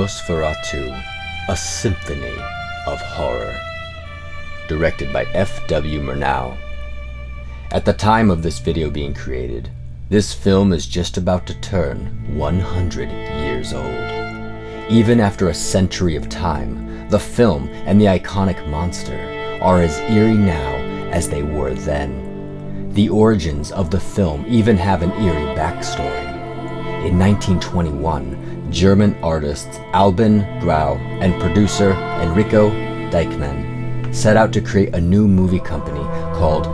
Nosferatu, a symphony of horror. Directed by F.W. Murnau. At the time of this video being created, this film is just about to turn 100 years old. Even after a century of time, the film and the iconic monster are as eerie now as they were then. The origins of the film even have an eerie backstory. In 1921, German artists Albin Grau and producer Enrico Deichmann set out to create a new movie company called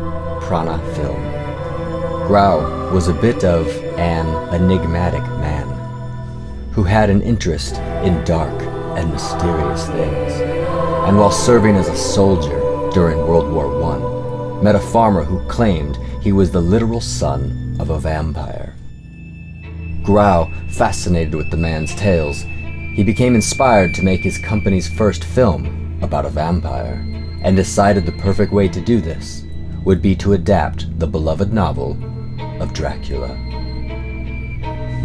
Prana Film. Grau was a bit of an enigmatic man who had an interest in dark and mysterious things, and while serving as a soldier during World War I, met a farmer who claimed he was the literal son of a vampire. Grau, fascinated with the man's tales, he became inspired to make his company's first film about a vampire, and decided the perfect way to do this would be to adapt the beloved novel of Dracula.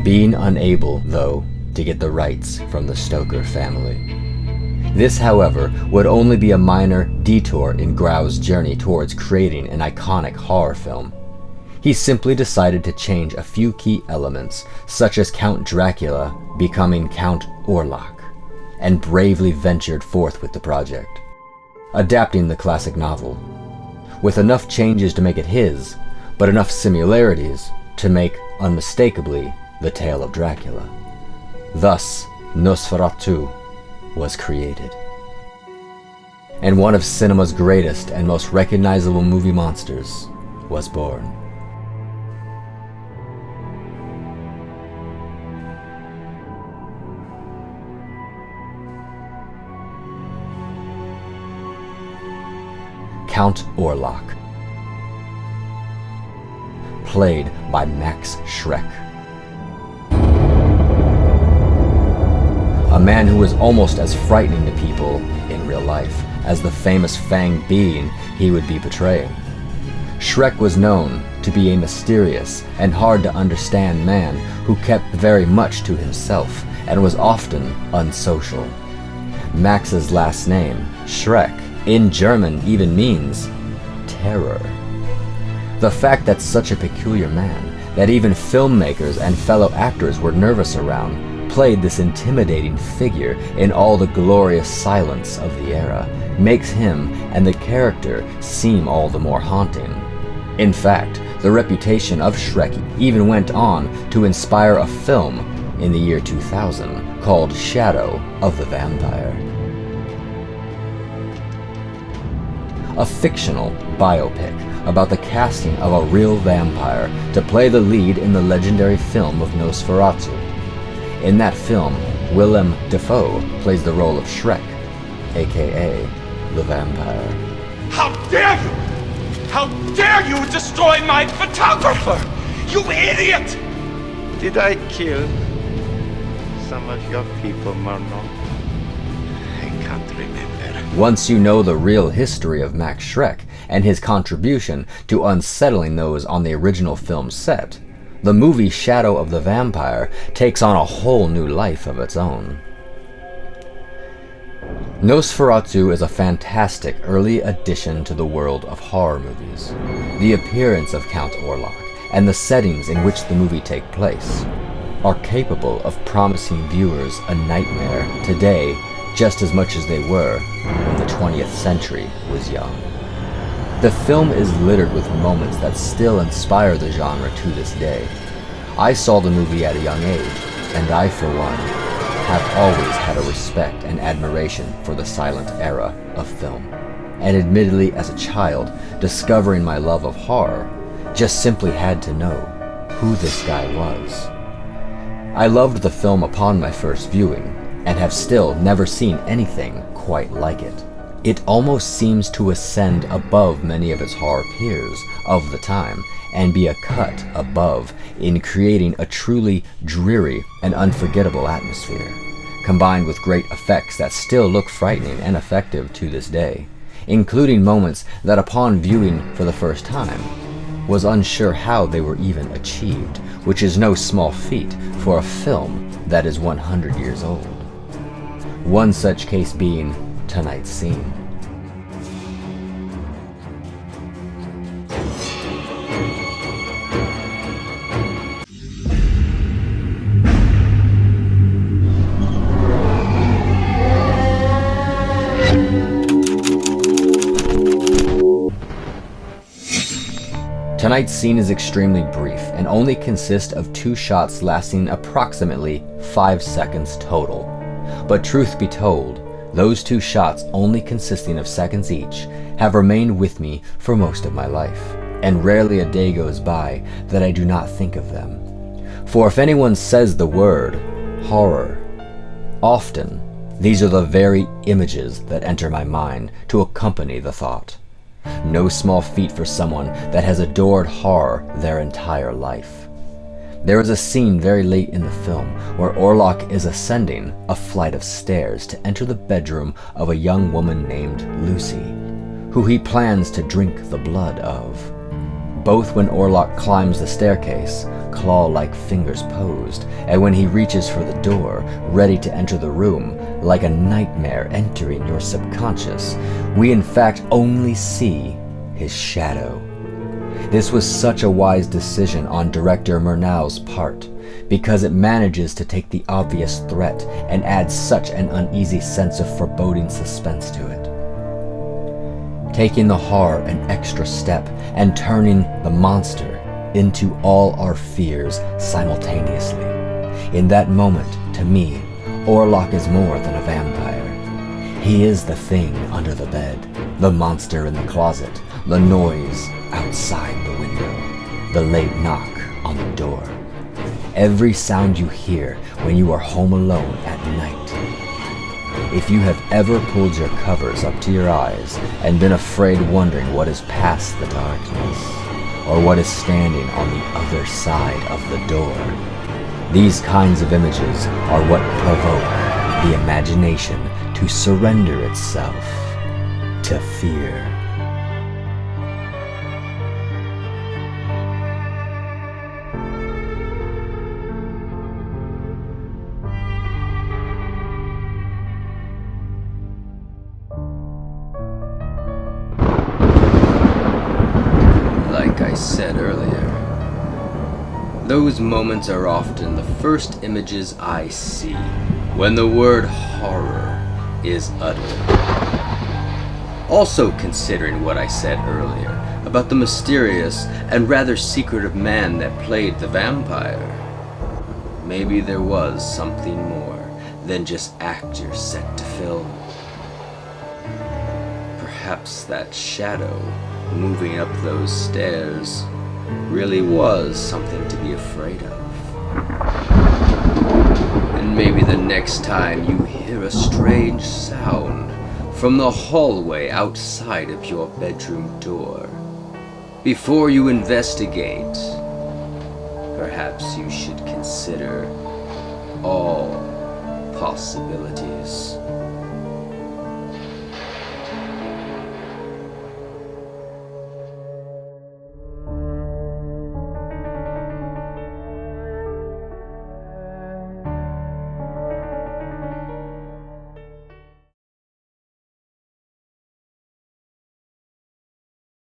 Being unable, though, to get the rights from the Stoker family. This, however, would only be a minor detour in Grau's journey towards creating an iconic horror film. He simply decided to change a few key elements, such as Count Dracula becoming Count Orlok, and bravely ventured forth with the project, adapting the classic novel, with enough changes to make it his, but enough similarities to make unmistakably the tale of Dracula. Thus, Nosferatu was created. And one of cinema's greatest and most recognizable movie monsters was born. Count Orlok, played by Max Schreck. A man who was almost as frightening to people in real life as the famous fanged being he would be portraying. Schreck was known to be a mysterious and hard to understand man who kept very much to himself and was often unsocial. Max's last name, Schreck, in German even means terror. The fact that such a peculiar man, that even filmmakers and fellow actors were nervous around, played this intimidating figure in all the glorious silence of the era, makes him and the character seem all the more haunting. In fact, the reputation of Schreck even went on to inspire a film in the year 2000 called Shadow of the Vampire. A fictional biopic about the casting of a real vampire to play the lead in the legendary film of Nosferatu. In that film, Willem Dafoe plays the role of Schreck, aka the vampire. How dare you! How dare you destroy my photographer! You idiot! Did I kill some of your people, Marno? I can't remember. Once you know the real history of Max Schreck and his contribution to unsettling those on the original film set, the movie Shadow of the Vampire takes on a whole new life of its own. Nosferatu is a fantastic early addition to the world of horror movies. The appearance of Count Orlok and the settings in which the movie take place are capable of promising viewers a nightmare today just as much as they were when the 20th century was young. The film is littered with moments that still inspire the genre to this day. I saw the movie at a young age, and I, for one, have always had a respect and admiration for the silent era of film. And admittedly, as a child, discovering my love of horror just simply had to know who this guy was. I loved the film upon my first viewing, and have still never seen anything quite like it. It almost seems to ascend above many of its horror peers of the time, and be a cut above in creating a truly dreary and unforgettable atmosphere, combined with great effects that still look frightening and effective to this day, including moments that upon viewing for the first time, was unsure how they were even achieved, which is no small feat for a film that is 100 years old. One such case being tonight's scene. Tonight's scene is extremely brief and only consists of 2 shots lasting approximately 5 seconds total. But truth be told, those 2 shots, only consisting of seconds each, have remained with me for most of my life, and rarely a day goes by that I do not think of them. For if anyone says the word horror, often these are the very images that enter my mind to accompany the thought. No small feat for someone that has adored horror their entire life. There is a scene very late in the film where Orlok is ascending a flight of stairs to enter the bedroom of a young woman named Lucy, who he plans to drink the blood of. Both when Orlok climbs the staircase, claw-like fingers posed, and when he reaches for the door, ready to enter the room, like a nightmare entering your subconscious, we in fact only see his shadow. This was such a wise decision on director Murnau's part, because it manages to take the obvious threat and add such an uneasy sense of foreboding suspense to it. Taking the horror an extra step and turning the monster into all our fears simultaneously. In that moment, to me, Orlok is more than a vampire. He is the thing under the bed, the monster in the closet, the noise outside the window, the late knock on the door. Every sound you hear when you are home alone at night. If you have ever pulled your covers up to your eyes and been afraid, wondering what is past the darkness, or what is standing on the other side of the door, these kinds of images are what provoke the imagination to surrender itself to fear. Like I said earlier, those moments are often the first images I see when the word horror is uttered. Also, considering what I said earlier about the mysterious and rather secretive man that played the vampire, maybe there was something more than just actors set to film. Perhaps that shadow moving up those stairs really was something to be afraid of. And maybe the next time you hear a strange sound from the hallway outside of your bedroom door, before you investigate, perhaps you should consider all possibilities.